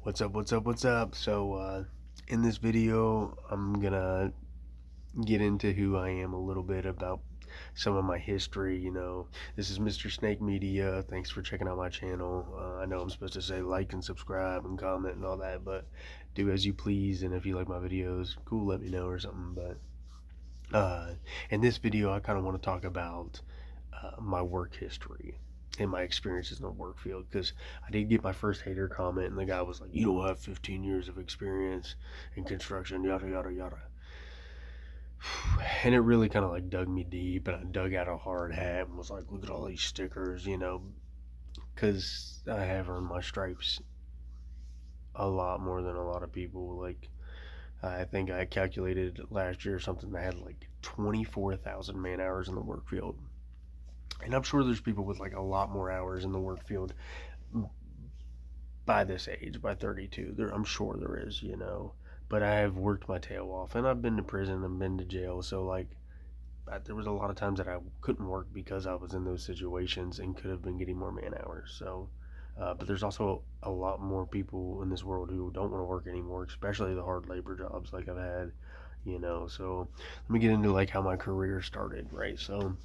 What's up? In this video, I'm gonna get into who I am a little bit about some of my history. This is Mr. Snake Media. Thanks for checking out my channel. I know I'm supposed to say like and subscribe and comment and all that, but do as you please. And if you like my videos, cool, let me know or something. But in this video, I kind of want to talk about my work history and my experiences in the work field, because I did get my first hater comment, and the guy was like, "You don't have 15 years of experience in construction, yada yada yada." And it really kind of like dug me deep, and I dug out a hard hat and was like, "Look at all these stickers, because I have earned my stripes a lot more than a lot of people." Like, I think I calculated last year or something, I had like 24,000 man hours in the work field. And I'm sure there's people with like a lot more hours in the work field by this age, by 32. I'm sure there is. But I have worked my tail off, and I've been to prison and been to jail. So like, there was a lot of times that I couldn't work because I was in those situations and could have been getting more man hours. But there's also a lot more people in this world who don't want to work anymore, especially the hard labor jobs like I've had. So let me get into like how my career started, right? So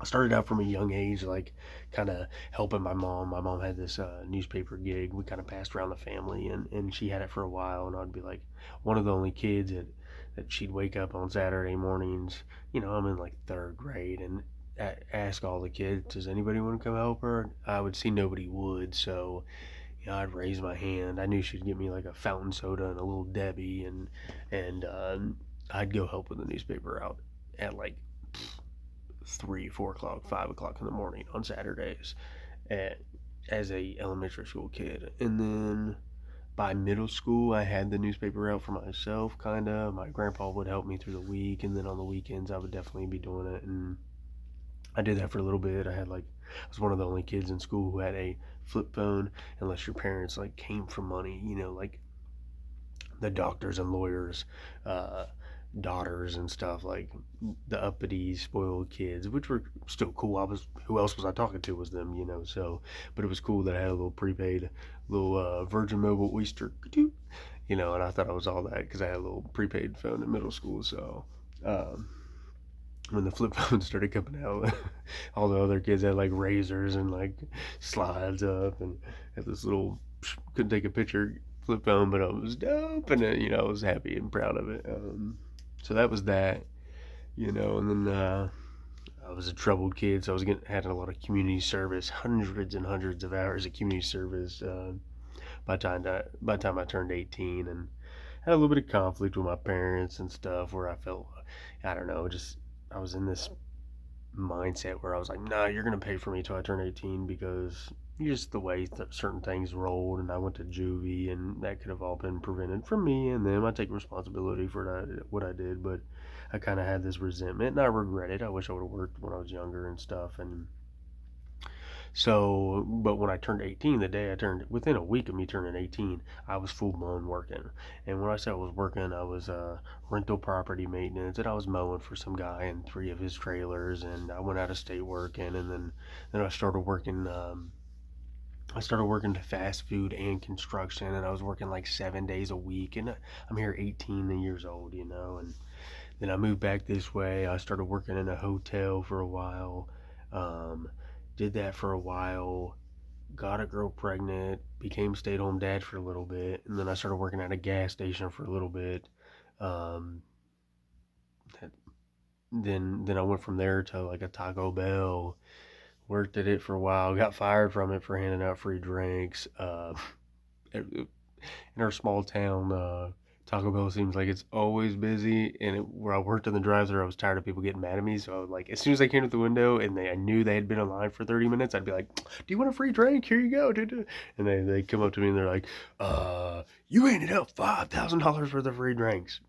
I started out from a young age, like kind of helping my mom. My mom had this newspaper gig. We kind of passed around the family, and she had it for a while. And I'd be like one of the only kids that she'd wake up on Saturday mornings. I'm in like third grade, and ask all the kids, "Does anybody want to come help her?" I would see nobody would, so I'd raise my hand. I knew she'd get me like a fountain soda and a little Debbie, and I'd go help with the newspaper out at like 3, 4 o'clock, 5 o'clock in the morning on Saturdays, at, as a elementary school kid. And then by middle school, I had the newspaper out for myself, kind of. My grandpa would help me through the week, and then on the weekends, I would definitely be doing it. And I did that for a little bit. I was one of the only kids in school who had a flip phone, unless your parents like came from money, like the doctors and lawyers, uh, daughters and stuff, like the uppity spoiled kids, which were still cool. Who else was I talking to? Was them. So, but it was cool that I had a little prepaid, little Virgin Mobile Oyster, and I thought I was all that because I had a little prepaid phone in middle school. So, um, when the flip phones started coming out, all the other kids had like razors and like slides up, and had this little, couldn't take a picture flip phone, but it was dope, and I was happy and proud of it. So that was that. And then I was a troubled kid, so I was had a lot of community service, hundreds and hundreds of hours of community service. By the time I turned 18, and had a little bit of conflict with my parents and stuff, where I felt, I don't know, just I was in this mindset where I was like, "Nah, you're gonna pay for me till I turn 18," because just the way certain things rolled, and I went to juvie, and that could have all been prevented from me and them. I take responsibility for what I did, but I kind of had this resentment, and I regret it. I wish I would have worked when I was younger and stuff, and so, but when I turned 18, the day I turned, within a week of me turning 18, I was full blown working. And when I said I was working, I was rental property maintenance, and I was mowing for some guy in 3 of his trailers, and I went out of state working, and then I started working. I started working fast food and construction, and I was working like 7 days a week. And I'm here 18 years old. And then I moved back this way. I started working in a hotel for a while. Um, did that for a while, got a girl pregnant, became stay at home dad for a little bit, and then I started working at a gas station for a little bit. Um, then I went from there to like a Taco Bell, worked at it for a while, got fired from it for handing out free drinks. In our small town, Taco Bell seems like it's always busy. And where I worked in the drive-thru, I was tired of people getting mad at me. So I would, like, as soon as I came to the window and I knew they had been in line for 30 minutes, I'd be like, "Do you want a free drink? Here you go, dude." And they come up to me and they're like, "You handed out $5,000 worth of free drinks.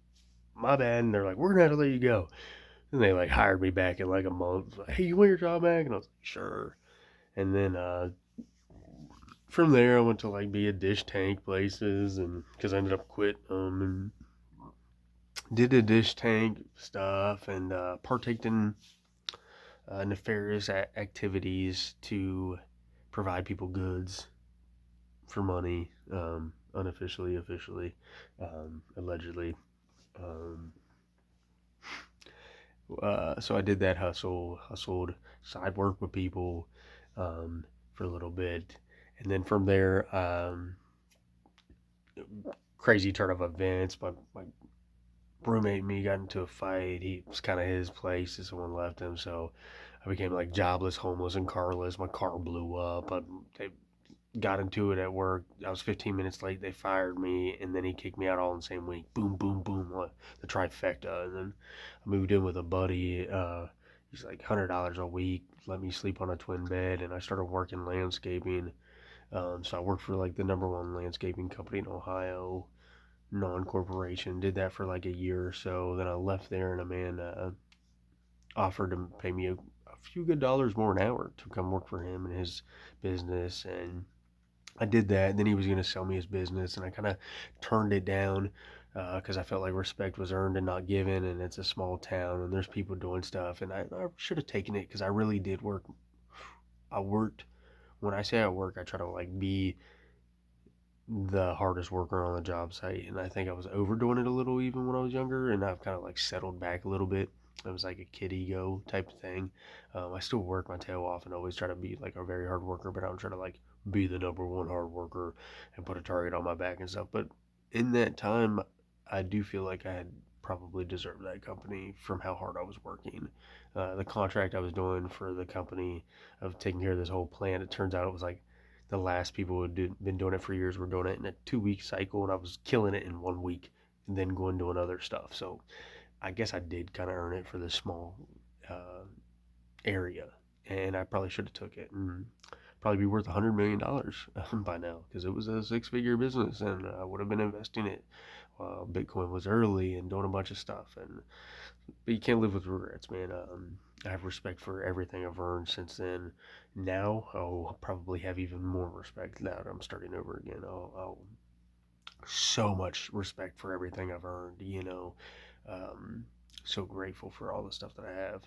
My bad." And they're like, "We're gonna have to let you go." And they like hired me back in like a month. Like, "Hey, you want your job back?" And I was like, "Sure." And then from there, I went to like be a dish tank places, and because I ended up quit and did the dish tank stuff, and partaked in nefarious activities to provide people goods. for money, unofficially, officially, allegedly. Um, so I did that hustled side work with people for a little bit, and then from there, crazy turn of events. My roommate and me got into a fight. He was kind of his place, and someone left him, so I became like jobless, homeless, and carless. My car blew up. They got into it at work. I was 15 minutes late. They fired me, and then he kicked me out all in the same week. Boom, boom, boom, the trifecta. And then I moved in with a buddy. He's like $100 a week. Let me sleep on a twin bed, and I started working landscaping. So I worked for like the number one landscaping company in Ohio, non-corporation. Did that for like a year or so. Then I left there, and a man offered to pay me a few good dollars more an hour to come work for him and his business, and I did that. And then he was going to sell me his business, and I kind of turned it down because I felt like respect was earned and not given. And it's a small town, and there's people doing stuff, and I should have taken it because I really did work. I worked. When I say I work, I try to like be the hardest worker on the job site, and I think I was overdoing it a little even when I was younger, and I've kind of like settled back a little bit. It was like a kid ego type of thing. I still work my tail off and always try to be like a very hard worker, but I don't try to like be the number one hard worker and put a target on my back and stuff. But in that time, I do feel like I had probably deserved that company from how hard I was working. The contract I was doing for the company of taking care of this whole plant, it turns out it was like the last people who had been doing it for years were doing it in a 2 week cycle, and I was killing it in 1 week and then going doing other stuff. So I guess I did kind of earn it for this small uh, area, and I probably should have took it and probably be worth $100 million by now because it was a six-figure business, and I would have been investing it while Bitcoin was early and doing a bunch of stuff. And but you can't live with regrets, man. I have respect for everything I've earned since then. Now I'll probably have even more respect now that I'm starting over again. I'll so much respect for everything I've earned. Um, so grateful for all the stuff that I have.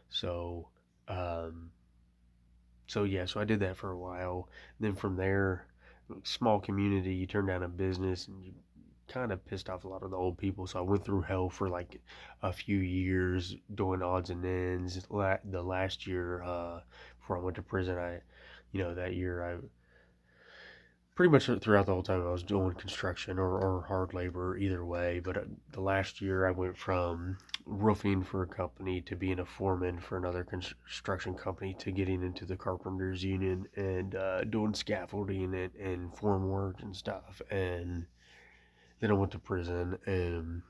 So, um, so yeah, so I did that for a while. Then from there, small community, you turn down a business and you kind of pissed off a lot of the old people. So I went through hell for like a few years doing odds and ends. The last year before I went to prison, that year I pretty much throughout the whole time I was doing construction or hard labor either way. But the last year I went from roofing for a company to being a foreman for another construction company to getting into the carpenters union and doing scaffolding and form work and stuff. And then I went to prison, and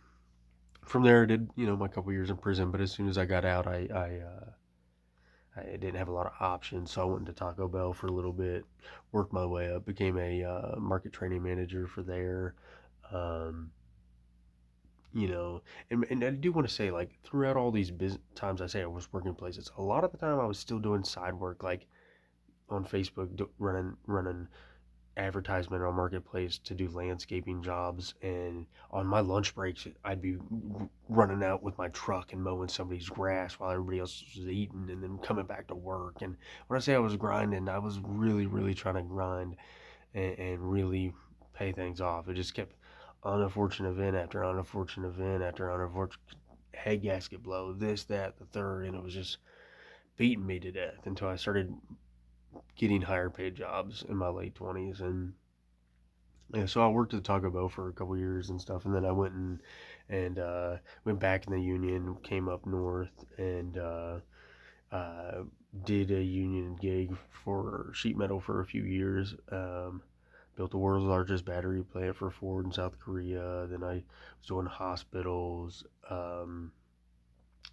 from there I did my couple years in prison. But as soon as I got out, I didn't have a lot of options, so I went into Taco Bell for a little bit, worked my way up, became a market training manager for there. Um, and I do want to say, like, throughout all these times I say I was working places, a lot of the time I was still doing side work, like on Facebook, running advertisement on Marketplace to do landscaping jobs, and on my lunch breaks I'd be running out with my truck and mowing somebody's grass while everybody else was eating, and then coming back to work. And when I say I was grinding, I was really really trying to grind and really pay things off. It just kept unfortunate event after unfortunate event after unfortunate head gasket blow, this, that, the third, and it was just beating me to death until I started getting higher paid jobs in my late 20s. And yeah, so I worked at Taco Bell for a couple years and stuff, and then I went and went back in the union, came up north, and uh, did a union gig for sheet metal for a few years. Built the world's largest battery plant for Ford in South Korea. Then I was doing hospitals,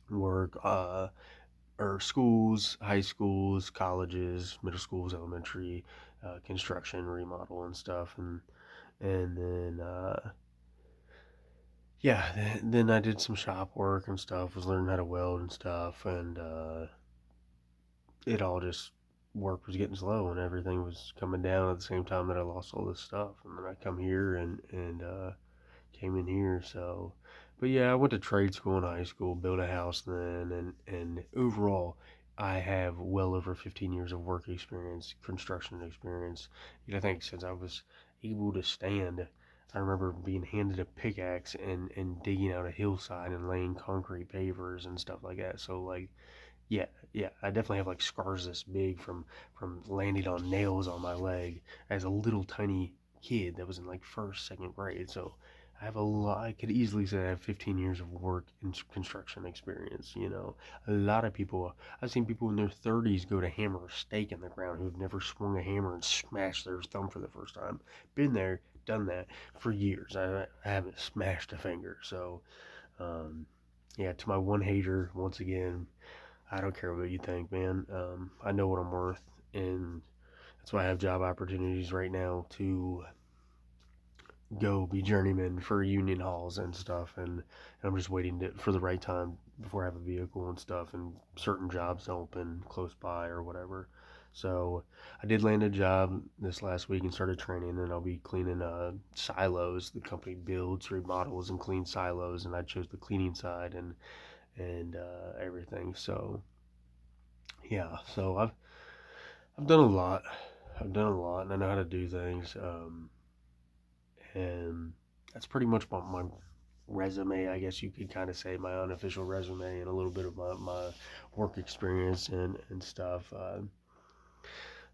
work, or schools, high schools, colleges, middle schools, elementary, construction, remodel, and stuff. And then yeah, then I did some shop work and stuff. Was learning how to weld and stuff, and it all just work was getting slow, and everything was coming down at the same time that I lost all this stuff. And then I come here and came in here. So, but yeah, I went to trade school in high school, built a house then, and overall, I have well over 15 years of work experience, construction experience. I think since I was able to stand, I remember being handed a pickaxe and digging out a hillside and laying concrete pavers and stuff like that. So like, yeah, yeah, I definitely have like scars this big from landing on nails on my leg as a little tiny kid that was in like first, second grade. So I have a lot. I could easily say I have 15 years of work and construction experience. A lot of people. I've seen people in their 30s go to hammer a stake in the ground who've never swung a hammer and smashed their thumb for the first time. Been there, done that for years. I haven't smashed a finger. So, um, yeah, to my one hater, once again, I don't care what you think, man. I know what I'm worth, and that's why I have job opportunities right now to go be journeyman for union halls and stuff. And I'm just waiting for the right time before I have a vehicle and stuff, and certain jobs to open close by or whatever. So I did land a job this last week and started training, and I'll be cleaning silos. The company builds, remodels, and cleans silos, and I chose the cleaning side and everything. So yeah, so I've done a lot. I've done a lot, and I know how to do things. And that's pretty much my resume, I guess you could kind of say, my unofficial resume, and a little bit of my work experience and stuff.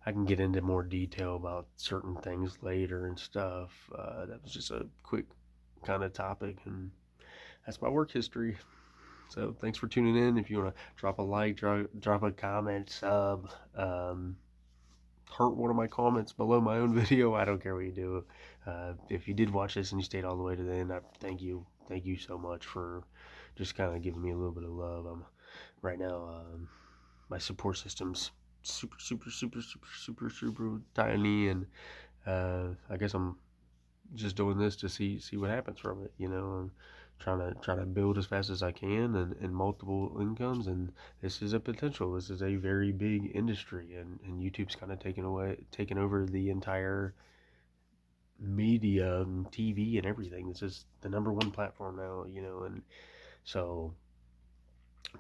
I can get into more detail about certain things later and stuff. That was just a quick kind of topic, and that's my work history. So thanks for tuning in. If you want to drop a like, drop a comment, sub, hurt one of my comments below my own video. I don't care what you do. If you did watch this and you stayed all the way to the end, I thank you. Thank you so much for just kind of giving me a little bit of love. Right now, my support system's super tiny, and I guess I'm just doing this to see what happens from it. I'm trying to build as fast as I can and multiple incomes, and this is a potential. This is a very big industry, and YouTube's kind of taking over the entire media and TV and everything. This is the number one platform now, and so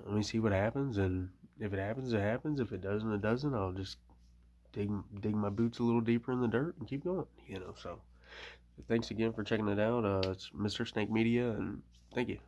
let me see what happens, and if it happens, it happens. If it doesn't, it doesn't. I'll just dig my boots a little deeper in the dirt and keep going. So thanks again for checking it out. It's Mr. Snake Media, and thank you.